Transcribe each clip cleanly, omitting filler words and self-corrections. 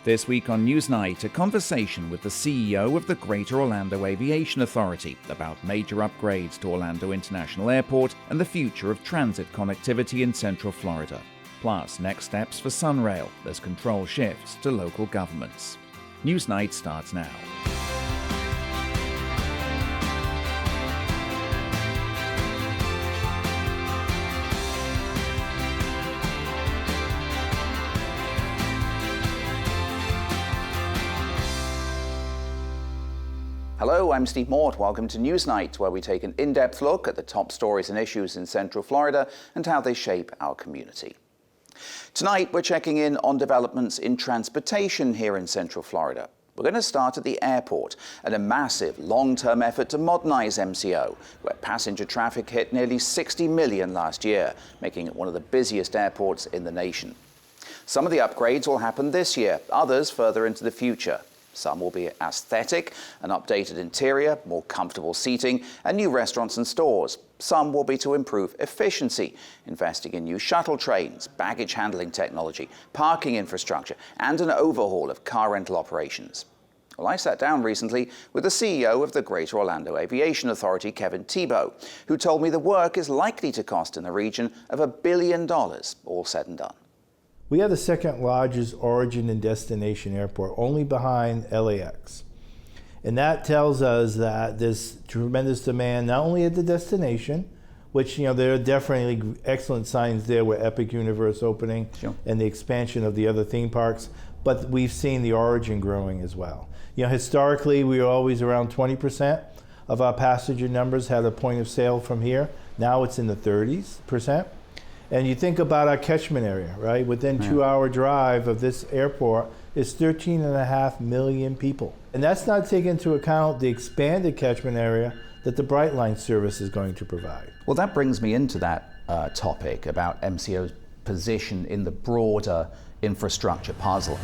This week on Newsnight, a conversation with the CEO of the Greater Orlando Aviation Authority about major upgrades to Orlando International Airport and the future of transit connectivity in Central Florida. Plus, next steps for Sunrail as control shifts to local governments. Newsnight starts now. Hello, I'm Steve Mort. Welcome to Newsnight, where we take an in-depth look at the top stories and issues in Central Florida and how they shape our community. Tonight, we're checking in on developments in transportation here in Central Florida. We're going to start at the airport and a massive long-term effort to modernize MCO, where passenger traffic hit nearly 60 million last year, making it one of the busiest airports in the nation. Some of the upgrades will happen this year, others further into the future. Some will be aesthetic, an updated interior, more comfortable seating, and new restaurants and stores. Some will be to improve efficiency, investing in new shuttle trains, baggage handling technology, parking infrastructure, and an overhaul of car rental operations. Well, I sat down recently with the CEO of the Greater Orlando Aviation Authority, Kevin Thibeault, who told me the work is likely to cost in the region of $1 billion, all said and done. We are the second largest origin and destination airport, only behind LAX. And that tells us that there's tremendous demand, not only at the destination, which, there are definitely excellent signs there with Epic Universe opening and the expansion of the other theme parks, but we've seen the origin growing as well. Historically, we were always around 20% of our passenger numbers had a point of sale from here. Now it's in the 30%. And you think about our catchment area, right? Within 2-hour drive of this airport is 13.5 million people. And that's not taking into account the expanded catchment area that the Brightline service is going to provide. Well, that brings me into that topic about MCO's position in the broader infrastructure puzzle.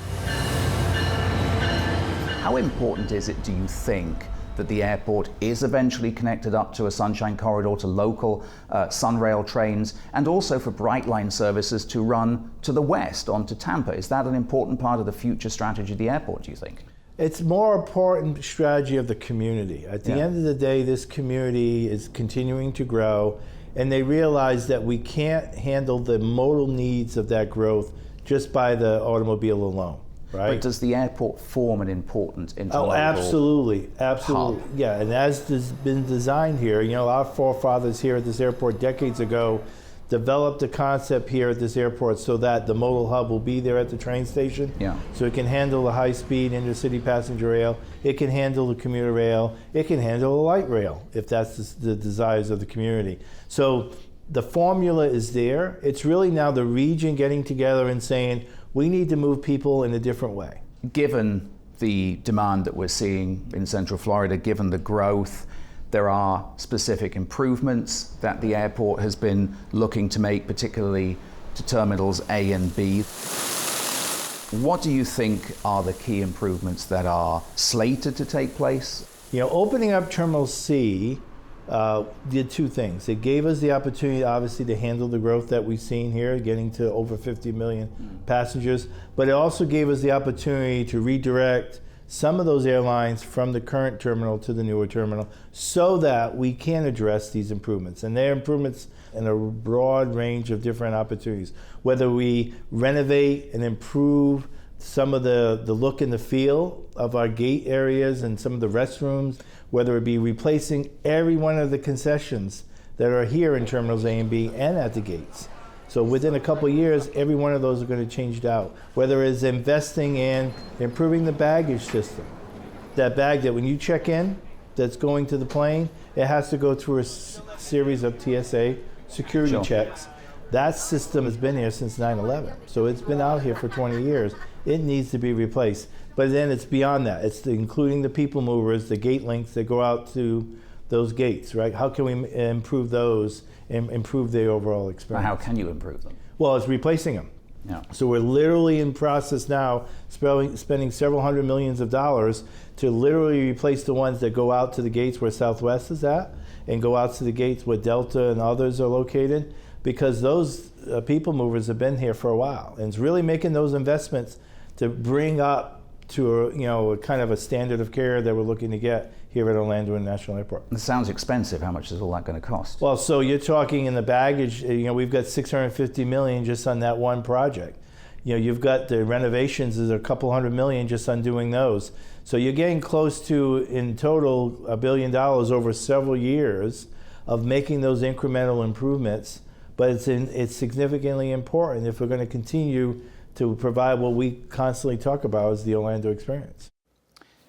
How important is it, do you think, that the airport is eventually connected up to a Sunshine Corridor to local Sunrail trains, and also for Brightline services to run to the west onto Tampa? Is that an important part of the future strategy of the airport, do you think? It's more important strategy of the community. At the end of the day, this community is continuing to grow, and they realize that we can't handle the modal needs of that growth just by the automobile alone. Right. But does the airport form an important intermodal Oh, absolutely. hub? Yeah, and as has been designed here, our forefathers here at this airport decades ago developed a concept here at this airport so that the modal hub will be there at the train station. So it can handle the high-speed intercity passenger rail, it can handle the commuter rail, it can handle the light rail, if that's the desires of the community. So the formula is there. It's really now the region getting together and saying, we need to move people in a different way. Given the demand that we're seeing in Central Florida, given the growth, there are specific improvements that the airport has been looking to make, particularly to terminals A and B. What do you think are the key improvements that are slated to take place? Opening up Terminal C did two things. It gave us the opportunity, obviously, to handle the growth that we've seen here, getting to over 50 million passengers, but it also gave us the opportunity to redirect some of those airlines from the current terminal to the newer terminal so that we can address these improvements. And they're improvements in a broad range of different opportunities, whether we renovate and improve some of the look and the feel of our gate areas and some of the restrooms, whether it be replacing every one of the concessions that are here in Terminals A and B and at the gates. So within a couple of years, every one of those are going to change out. Whether it's investing in improving the baggage system. That bag that when you check in, that's going to the plane, it has to go through a series of TSA security checks. That system has been here since 9/11. So it's been out here for 20 years. It needs to be replaced. But then it's beyond that. It's including the people movers, the gate links that go out to those gates, right? How can we improve those and improve the overall experience? How can you improve them? Well, it's replacing them. So we're literally in process now, spending several hundred millions of dollars to literally replace the ones that go out to the gates where Southwest is at and go out to the gates where Delta and others are located, because those people movers have been here for a while. And it's really making those investments to bring up to a kind of a standard of care that we're looking to get here at Orlando International Airport. It sounds expensive. How much is all that going to cost? Well, so you're talking in the baggage, we've got $650 million just on that one project. You've got the renovations, is a couple $100 million just on doing those. So you're getting close to, in total, $1 billion over several years of making those incremental improvements. But it's significantly important if we're going to continue to provide what we constantly talk about as the Orlando experience.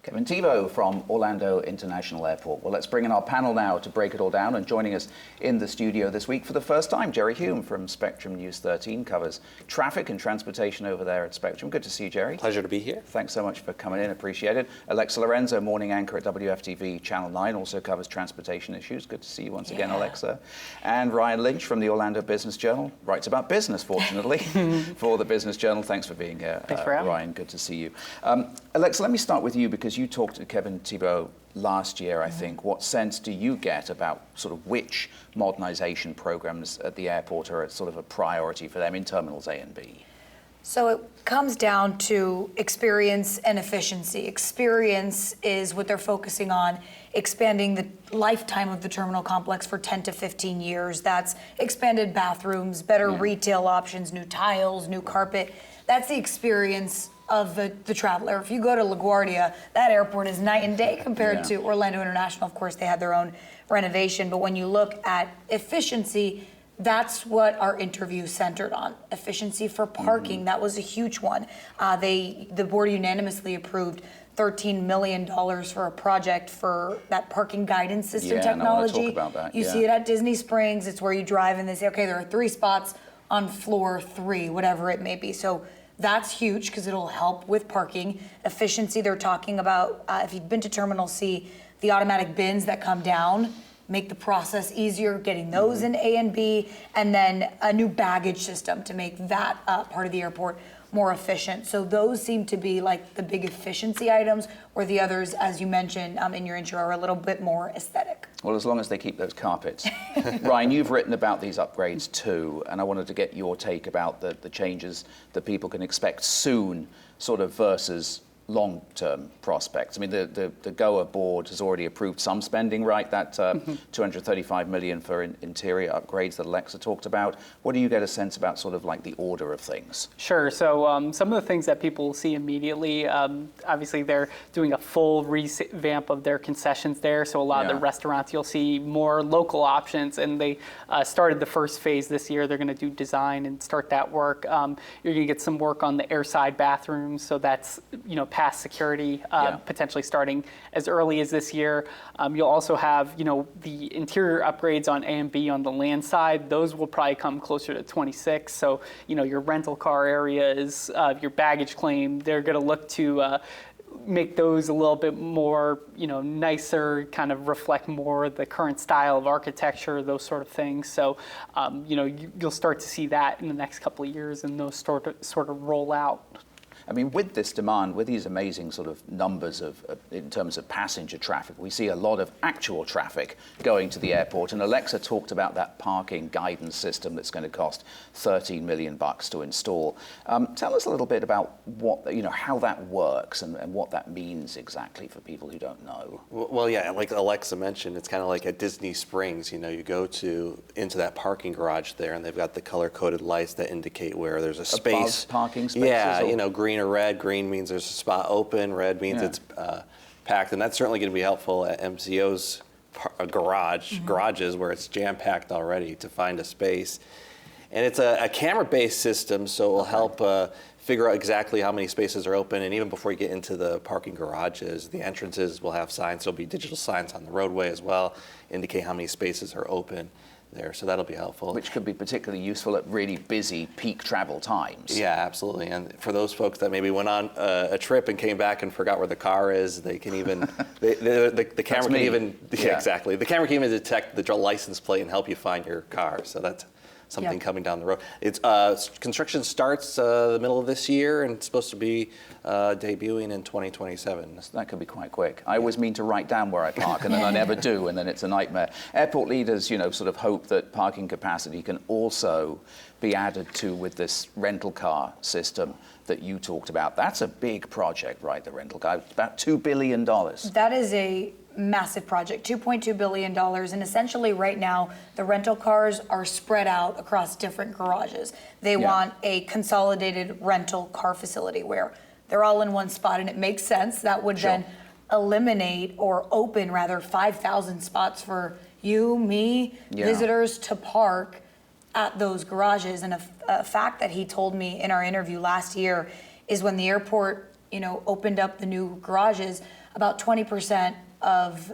Kevin Thibault from Orlando International Airport. Well, let's bring in our panel now to break it all down. And joining us in the studio this week for the first time, Jerry Hume from Spectrum News 13, covers traffic and transportation over there at Spectrum. Good to see you, Jerry. Pleasure to be here. Thanks so much for coming in. Appreciate it. Alexa Lorenzo, morning anchor at WFTV Channel 9, also covers transportation issues. Good to see you once again, Alexa. And Ryan Lynch from the Orlando Business Journal, writes about business, fortunately, for the Business Journal. Thanks for being here, Thanks for having me. Ryan. Good to see you. Alexa, let me start with you because you talked to Kevin Thibault last year, I think. What sense do you get about sort of which modernization programs at the airport are sort of a priority for them in Terminals A and B? So it comes down to experience and efficiency. Experience is what they're focusing on, expanding the lifetime of the terminal complex for 10 to 15 years. That's expanded bathrooms, better retail options, new tiles, new carpet. That's the experience of the traveler. If you go to LaGuardia, that airport is night and day compared to Orlando International. Of course, they had their own renovation, but when you look at efficiency, that's what our interview centered on. Efficiency for parking, that was a huge one. The board unanimously approved $13 million for a project for that parking guidance system technology. I want to talk about that. You see it at Disney Springs. It's where you drive and they say, okay, there are 3 spots on floor 3, whatever it may be. So that's huge because it'll help with parking. Efficiency, they're talking about, if you've been to Terminal C, the automatic bins that come down, make the process easier, getting those in A and B, and then a new baggage system to make that part of the airport more efficient. So those seem to be like the big efficiency items, where the others, as you mentioned in your intro, are a little bit more aesthetic. Well, as long as they keep those carpets. Ryan, you've written about these upgrades too, and I wanted to get your take about the changes that people can expect soon, sort of versus long-term prospects. I mean, the GOA board has already approved some spending, right? That $235 million for interior upgrades that Alexa talked about. What do you get a sense about sort of like the order of things? Sure. So some of the things that people will see immediately, obviously they're doing a full revamp of their concessions there. So a lot of the restaurants, you'll see more local options, and they started the first phase this year. They're going to do design and start that work. You're going to get some work on the airside bathrooms. So that's, past security, potentially starting as early as this year. You'll also have, the interior upgrades on A and B on the land side. Those will probably come closer to 26. So, your rental car areas, your baggage claim, they're going to look to make those a little bit more, nicer, kind of reflect more the current style of architecture, those sort of things. So, you'll start to see that in the next couple of years, and those sort of roll out. I mean, with this demand, with these amazing sort of numbers in terms of passenger traffic, we see a lot of actual traffic going to the airport. And Alexa talked about that parking guidance system that's going to cost $13 million to install. Tell us a little bit about what, how that works and what that means exactly for people who don't know. Well, yeah, like Alexa mentioned, it's kind of like at Disney Springs. You go into that parking garage there, and they've got the color-coded lights that indicate where there's a space. Above parking spaces? Yeah, green or red. Green means there's a spot open. Red means it's packed, and that's certainly going to be helpful at MCO's garages where it's jam-packed already to find a space. And it's a camera-based system, so it will help figure out exactly how many spaces are open. And even before you get into the parking garages, the entrances will have signs. There'll be digital signs on the roadway as well, indicate how many spaces are open there, so that'll be helpful. Which could be particularly useful at really busy peak travel times. Yeah, absolutely. And for those folks that maybe went on a trip and came back and forgot where the car is, they can even, the camera can even, exactly. The camera can even detect the license plate and help you find your car. So that's something Yep. coming down the road. It's construction starts the middle of this year, and it's supposed to be debuting in 2027. That could be quite quick. I always mean to write down where I park, and then I never do, and then it's a nightmare. Airport leaders, sort of hope that parking capacity can also be added to with this rental car system that you talked about. That's a big project, right, the rental car? About $2 billion. That is a massive project, $2.2 billion. And essentially right now, the rental cars are spread out across different garages. They want a consolidated rental car facility where they're all in one spot, and it makes sense. That would then eliminate or open rather 5,000 spots for you, me, visitors to park at those garages. And a fact that he told me in our interview last year is when the airport, opened up the new garages, about 20% of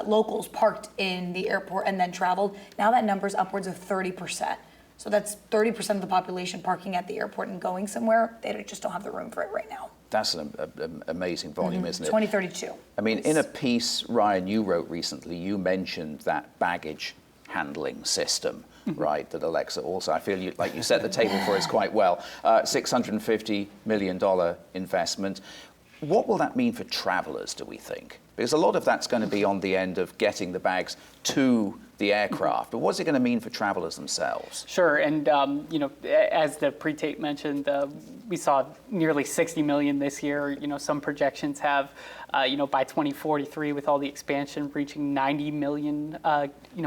locals parked in the airport and then traveled. Now that number's upwards of 30%. So that's 30% of the population parking at the airport and going somewhere. They just don't have the room for it right now. That's an amazing volume, isn't it? 2032. I mean, in a piece, Ryan, you wrote recently, you mentioned that baggage handling system, right, that Alexa also, I feel like you set the table for us quite well. $650 million investment. What will that mean for travelers, do we think? Because a lot of that's going to be on the end of getting the bags to the aircraft, but what's it going to mean for travelers themselves? Sure, and as the pre-tape mentioned, we saw nearly 60 million this year. Some projections have, by 2043, with all the expansion, reaching 90 million,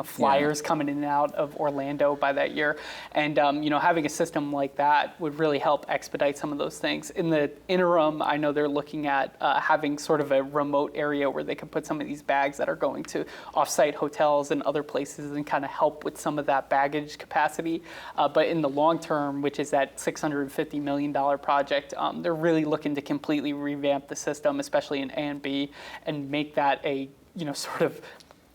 flyers coming in and out of Orlando by that year. And, having a system like that would really help expedite some of those things. In the interim, I know they're looking at having sort of a remote area where they can put some of these bags that are going to off-site hotels and other places and kind of help with some of that baggage capacity. But in the long term, which is that $650 million project, they're really looking to completely revamp the system, especially in A and B, and make that a sort of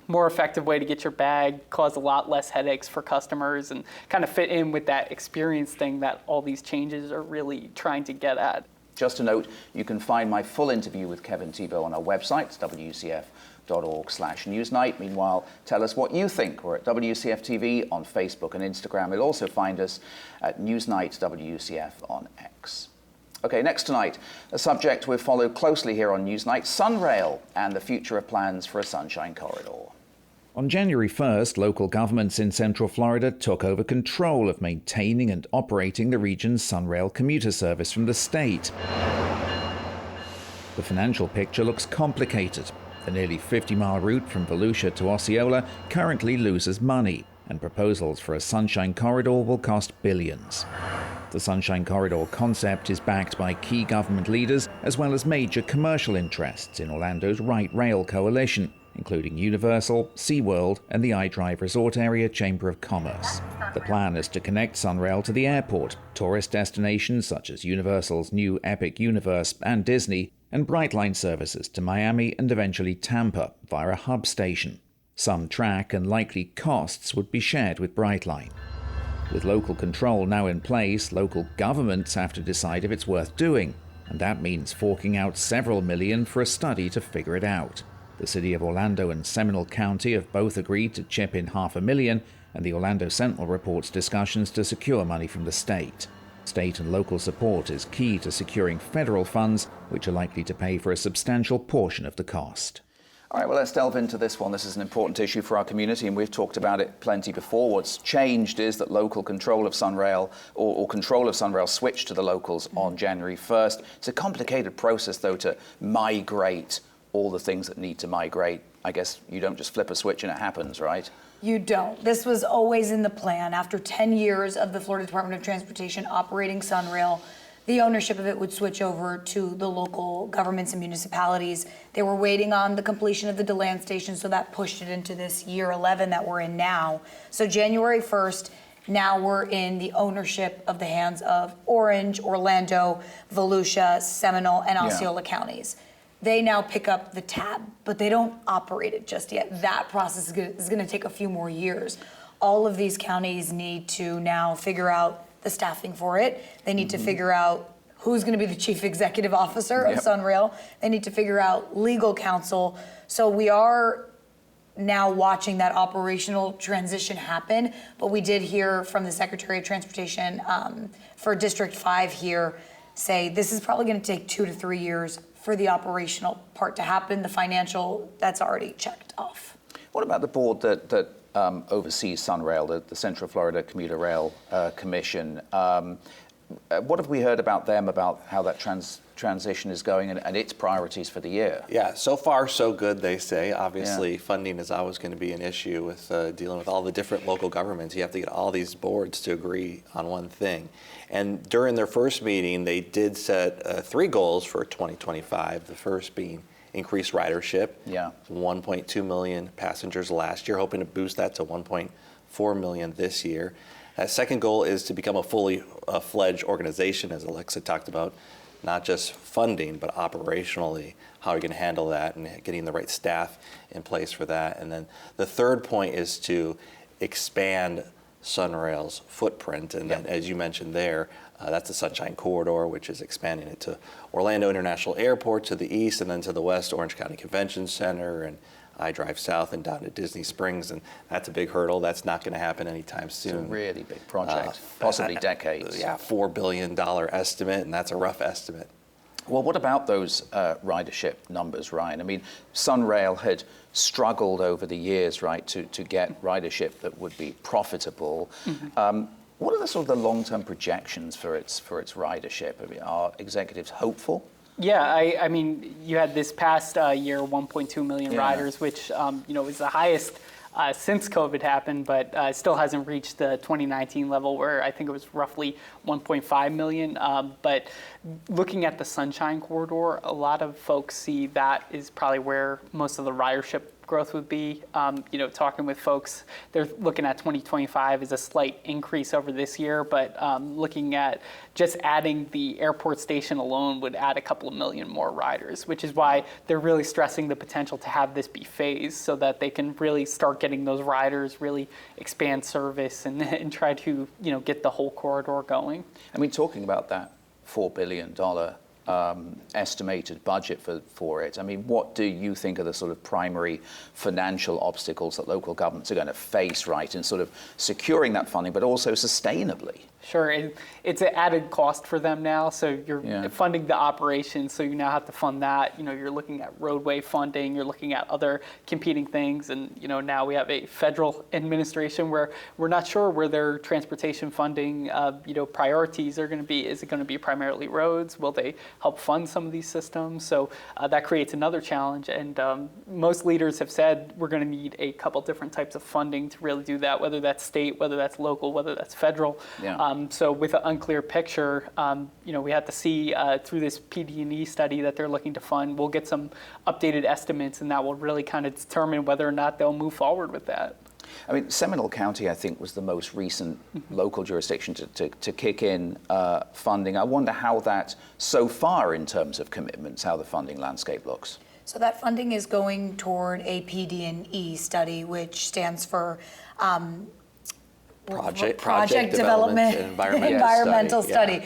more effective way to get your bag, cause a lot less headaches for customers, and kind of fit in with that experience thing that all these changes are really trying to get at. Just a note, you can find my full interview with Kevin Thibodeau on our website, wcf.org/Newsnight. Meanwhile, tell us what you think. We're at WCF TV on Facebook and Instagram. You'll also find us at Newsnight WCF on X. Okay, next tonight, a subject we've followed closely here on Newsnight, Sunrail and the future of plans for a Sunshine Corridor. On January 1st, local governments in Central Florida took over control of maintaining and operating the region's Sunrail commuter service from the state. The financial picture looks complicated. The nearly 50-mile route from Volusia to Osceola currently loses money, and proposals for a Sunshine Corridor will cost billions. The Sunshine Corridor concept is backed by key government leaders as well as major commercial interests in Orlando's Right Rail coalition, including Universal, SeaWorld, and the iDrive Resort Area Chamber of Commerce. The plan is to connect Sunrail to the airport, tourist destinations such as Universal's new Epic Universe and Disney, and Brightline services to Miami and eventually Tampa via a hub station. Some track and likely costs would be shared with Brightline. With local control now in place, local governments have to decide if it's worth doing, and that means forking out several million for a study to figure it out. The City of Orlando and Seminole County have both agreed to chip in $500,000, and the Orlando Sentinel reports discussions to secure money from the state. State and local support is key to securing federal funds, which are likely to pay for a substantial portion of the cost. All right, well, let's delve into this one. This is an important issue for our community, and we've talked about it plenty before. What's changed is that local control of Sunrail, or control of Sunrail, switched to the locals on January 1st. It's a complicated process, though, to migrate all the things that need to migrate. I guess you don't just flip a switch and it happens, right? You don't. This was always in the plan. After 10 years of the Florida Department of Transportation operating Sunrail, the ownership of it would switch over to the local governments and municipalities. They were waiting on the completion of the DeLand station, so that pushed it into this year 11 that we're in now. So January 1st, now we're in the ownership of the hands of Orange, Orlando, Volusia, Seminole, and Osceola counties. They now pick up the tab, but they don't operate it just yet. That process is going to take a few more years. All of these counties need to now figure out the staffing for it. They need to figure out who's going to be the chief executive officer of Sunrail. They need to figure out legal counsel. So we are now watching that operational transition happen. But we did hear from the Secretary of Transportation for District 5 here say this is probably going to take 2 to 3 years for the operational part to happen. The financial, that's already checked off. What about the board that oversees SunRail, the Central Florida Commuter Rail Commission? What have we heard about them, about how that transition is going and its priorities for the year? Yeah, so far so good, they say. Obviously, funding is always going to be an issue with dealing with all the different local governments. You have to get all these boards to agree on one thing. And during their first meeting, they did set 3 goals for 2025, the first being increased ridership. 1.2 million passengers last year, hoping to boost that to 1.4 million this year. Second goal is to become a fully fledged organization, as Alexa talked about, not just funding, but operationally, how are you going to handle that and getting the right staff in place for that. And then the third point is to expand SunRail's footprint. And then, as you mentioned there, that's the Sunshine Corridor, which is expanding it to Orlando International Airport to the east, and then to the west, Orange County Convention Center, and I-Drive south and down to Disney Springs, and that's a big hurdle. That's not going to happen anytime soon. It's a really big project, possibly decades. Yeah, $4 billion estimate, and that's a rough estimate. Well, what about those ridership numbers, Ryan? I mean, SunRail had struggled over the years, right, to get ridership that would be profitable. What are the sort of the long-term projections for its ridership? I mean, are executives hopeful? Yeah, I mean, you had this past year 1.2 million riders, which is the highest since COVID happened, but still hasn't reached the 2019 level where I think it was roughly 1.5 million. But looking at the Sunshine Corridor, a lot of folks see that is probably where most of the ridership growth would be. Talking with folks, they're looking at 2025 as a slight increase over this year, but looking at just adding the airport station alone would add a couple of million more riders, which is why they're really stressing the potential to have this be phased so that they can really start getting those riders, really expand service and try to, get the whole corridor going. I mean, talking about that $4 billion estimated budget for it. I mean, what do you think are the sort of primary financial obstacles that local governments are going to face, right, in sort of securing that funding, but also sustainably? Sure, it's an added cost for them now. So you're funding the operation, so you now have to fund that. You're looking at roadway funding, you're looking at other competing things, and now we have a federal administration where we're not sure where their transportation funding, priorities are going to be. Is it going to be primarily roads? Will they help fund some of these systems? So that creates another challenge. And most leaders have said we're going to need a couple different types of funding to really do that, whether that's state, whether that's local, whether that's federal. So with an unclear picture, we have to see through this PD&E study that they're looking to fund, we'll get some updated estimates, and that will really kind of determine whether or not they'll move forward with that. I mean, Seminole County, I think, was the most recent local jurisdiction to kick in funding. I wonder how that, so far in terms of commitments, how the funding landscape looks. So that funding is going toward a PD&E study, which stands for Project Development and Environmental Study.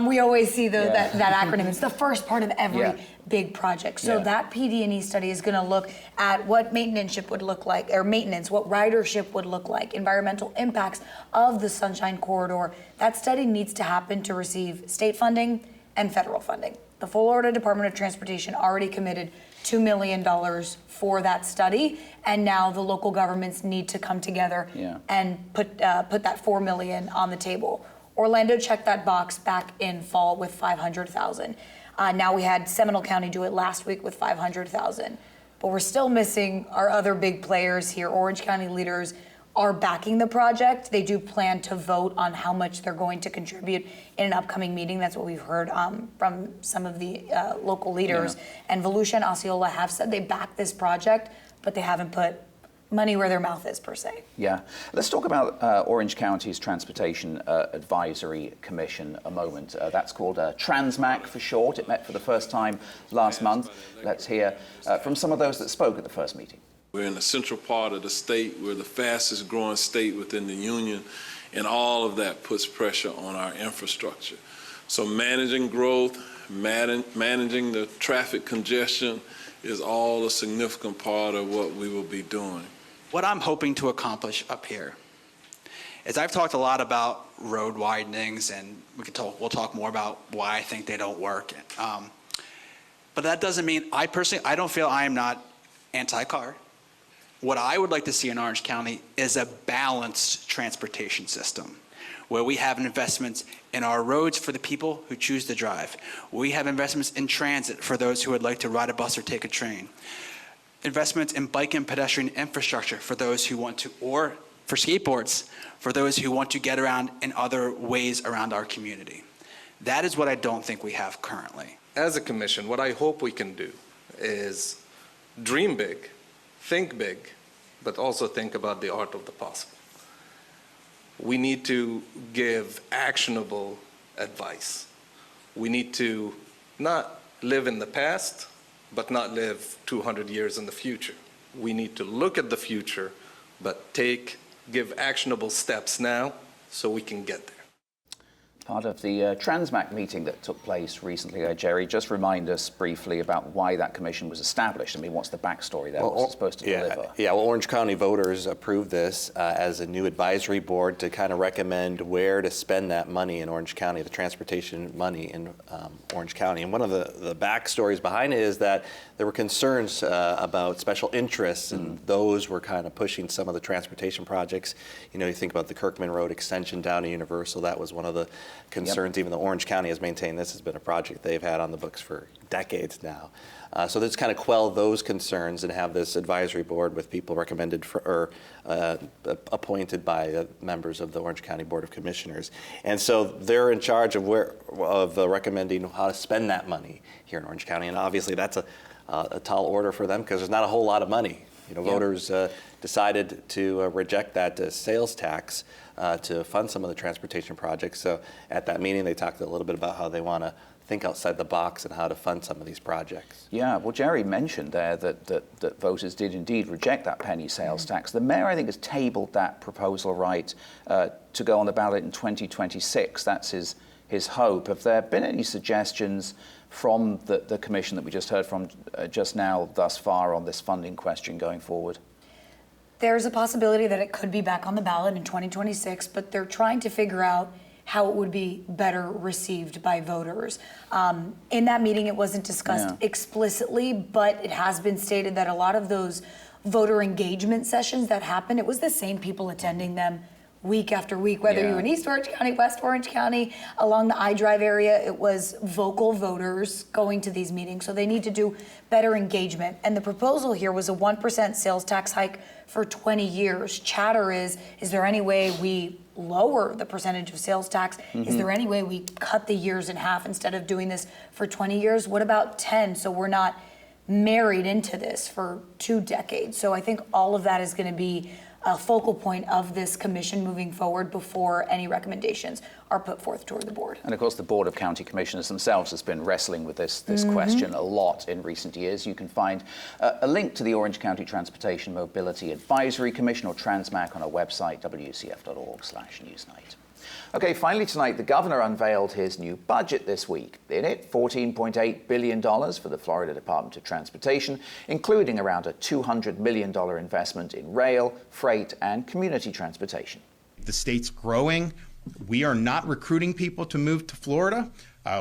We always see that acronym. It's the first part of every big project. So that PD&E study is going to look at what maintenance would look like, what ridership would look like, environmental impacts of the Sunshine Corridor. That study needs to happen to receive state funding and federal funding. The Florida Department of Transportation already committed $2 million for that study, and now the local governments need to come together and put that $4 million on the table. Orlando checked that box back in fall with $500,000. Now we had Seminole County do it last week with $500,000, but we're still missing our other big players here. Orange County leaders are backing the project. They do plan to vote on how much they're going to contribute in an upcoming meeting. That's what we've heard from some of the local leaders. And Volusia and Osceola have said they back this project, but they haven't put money where their mouth is, per se. Yeah. Let's talk about Orange County's Transportation Advisory Commission a moment. That's called TransMAC for short. It met for the first time last month. Let's hear from some of those that spoke at the first meeting. We're in the central part of the state. We're the fastest growing state within the union, and all of that puts pressure on our infrastructure. So managing growth, managing the traffic congestion is all a significant part of what we will be doing. What I'm hoping to accomplish up here is I've talked a lot about road widenings, and we'll talk more about why I think they don't work. But that doesn't mean I don't feel I am not anti-car. What I would like to see in Orange County is a balanced transportation system where we have investments in our roads for the people who choose to drive. We have investments in transit for those who would like to ride a bus or take a train. Investments in bike and pedestrian infrastructure for those who want to, or for skateboards, for those who want to get around in other ways around our community. That is what I don't think we have currently. As a commission, what I hope we can do is dream big, think big, but also think about the art of the possible. We need to give actionable advice. We need to not live in the past, but not live 200 years in the future. We need to look at the future, but give actionable steps now so we can get there. Part of the Transmac meeting that took place recently, Jerry, just remind us briefly about why that commission was established. I mean, what's the backstory there? What's it supposed to deliver? Yeah, well, Orange County voters approved this as a new advisory board to kind of recommend where to spend that money in Orange County, the transportation money in Orange County. And one of the backstories behind it is that there were concerns about special interests, and those were kind of pushing some of the transportation projects. You know, you think about the Kirkman Road extension down to Universal, that was one of the concerns. Even though Orange County has maintained this has been a project they've had on the books for decades now. So let's kind of quell those concerns and have this advisory board with people recommended or appointed by members of the Orange County Board of Commissioners. And so they're in charge of recommending how to spend that money here in Orange County. And obviously that's a tall order for them because there's not a whole lot of money. You know, voters decided to reject that sales tax to fund some of the transportation projects. So at that meeting, they talked a little bit about how they want to think outside the box and how to fund some of these projects. Yeah, well, Jerry mentioned there that voters did indeed reject that penny sales tax. The mayor, I think, has tabled that proposal to go on the ballot in 2026. That's his hope. Have there been any suggestions from the commission that we just heard from just now thus far on this funding question going forward? There's a possibility that it could be back on the ballot in 2026, but they're trying to figure out how it would be better received by voters. In that meeting, it wasn't discussed explicitly, but it has been stated that a lot of those voter engagement sessions that happened, it was the same people attending them week after week, whether you were in East Orange County, West Orange County, along the iDrive area, it was vocal voters going to these meetings. So they need to do better engagement. And the proposal here was a 1% sales tax hike for 20 years. Chatter is there any way we lower the percentage of sales tax? Is there any way we cut the years in half instead of doing this for 20 years? What about 10? So we're not married into this for 2 decades. So I think all of that is going to be a focal point of this commission moving forward before any recommendations are put forth toward the board. And of course, the Board of County Commissioners themselves has been wrestling with this question a lot in recent years. You can find a link to the Orange County Transportation Mobility Advisory Commission, or Transmac, on our website, wcf.org/Newsnight. Okay, finally tonight, the governor unveiled his new budget this week. In it, $14.8 billion for the Florida Department of Transportation, including around a $200 million investment in rail, freight, and community transportation. The state's growing. We are not recruiting people to move to Florida.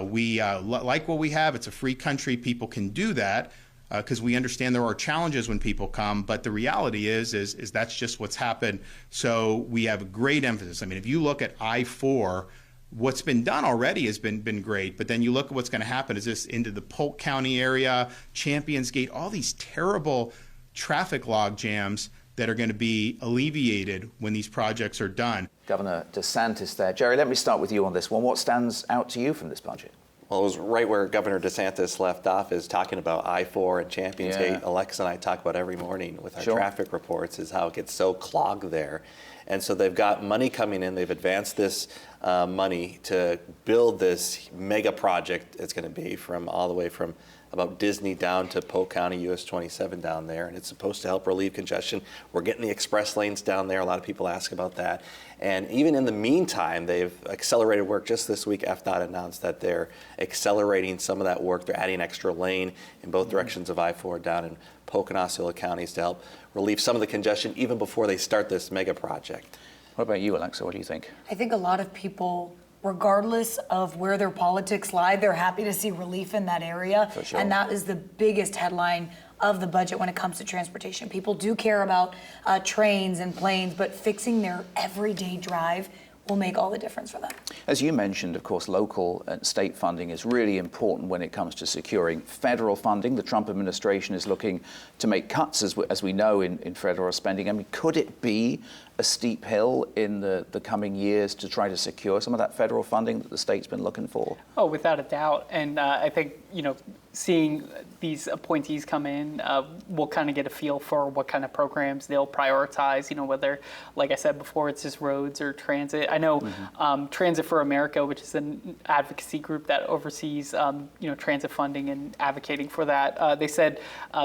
We like what we have. It's a free country. People can do that because we understand there are challenges when people come, but the reality is that's just what's happened. So we have a great emphasis. I mean, if you look at I-4, what's been done already has been great, but then you look at what's going to happen is this into the Polk County area, Champions Gate, all these terrible traffic log jams that are going to be alleviated when these projects are done. Governor DeSantis there. Jerry, let me start with you on this one. What stands out to you from this budget? Well, it was right where Governor DeSantis left off, is talking about I-4 and Champions Gate. Alexa and I talk about every morning with our traffic reports, is how it gets so clogged there. And so they've got money coming in. They've advanced this money to build this mega project. It's going to be from all the way from about Disney down to Polk County, US 27 down there, and it's supposed to help relieve congestion. We're getting the express lanes down there. A lot of people ask about that. And even in the meantime, they've accelerated work. Just this week, FDOT announced that they're accelerating some of that work. They're adding an extra lane in both directions of I-4 down in Polk and Osceola counties to help relieve some of the congestion even before they start this mega project. What about you, Alexa? What do you think? I think a lot of people, regardless of where their politics lie, they're happy to see relief in that area. For sure. And that is the biggest headline of the budget when it comes to transportation. People do care about trains and planes, but fixing their everyday drive will make all the difference for them. As you mentioned, of course, local and state funding is really important when it comes to securing federal funding. The Trump administration is looking to make cuts, as we know, in federal spending. I mean, could it be a steep hill in the coming years to try to secure some of that federal funding that the state's been looking for? Oh, without a doubt. And I think, seeing these appointees come in, we'll kind of get a feel for what kind of programs they'll prioritize, whether, like I said before, it's just roads or transit. I know Transit for America, which is an advocacy group that oversees, transit funding and advocating for that. They said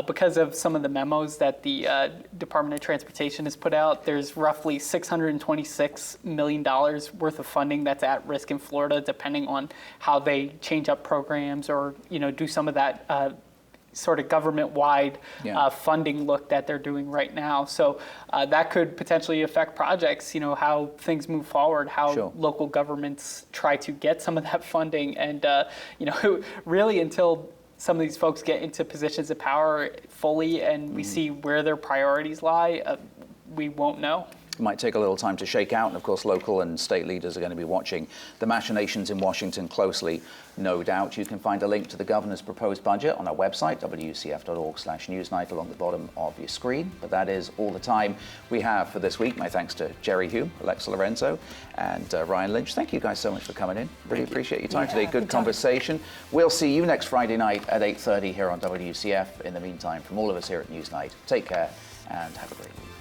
because of some of the memos that the Department of Transportation has put out, there's roughly $626 million worth of funding that's at risk in Florida, depending on how they change up programs or, do some of that sort of government-wide funding look that they're doing right now. So that could potentially affect projects, how things move forward, how local governments try to get some of that funding. And, really until some of these folks get into positions of power fully and we see where their priorities lie, we won't know. It might take a little time to shake out, and of course local and state leaders are going to be watching the machinations in Washington closely, no doubt. You can find a link to the governor's proposed budget on our website, wcf.org/newsnight, along the bottom of your screen. But that is all the time we have for this week. My thanks to Jerry Hume, Alexa Lorenzo, and Ryan Lynch. Thank you guys so much for coming in. Really appreciate your time today. Good conversation. We'll see you next Friday night at 8:30 here on WCF. In the meantime, from all of us here at Newsnight, take care and have a great week.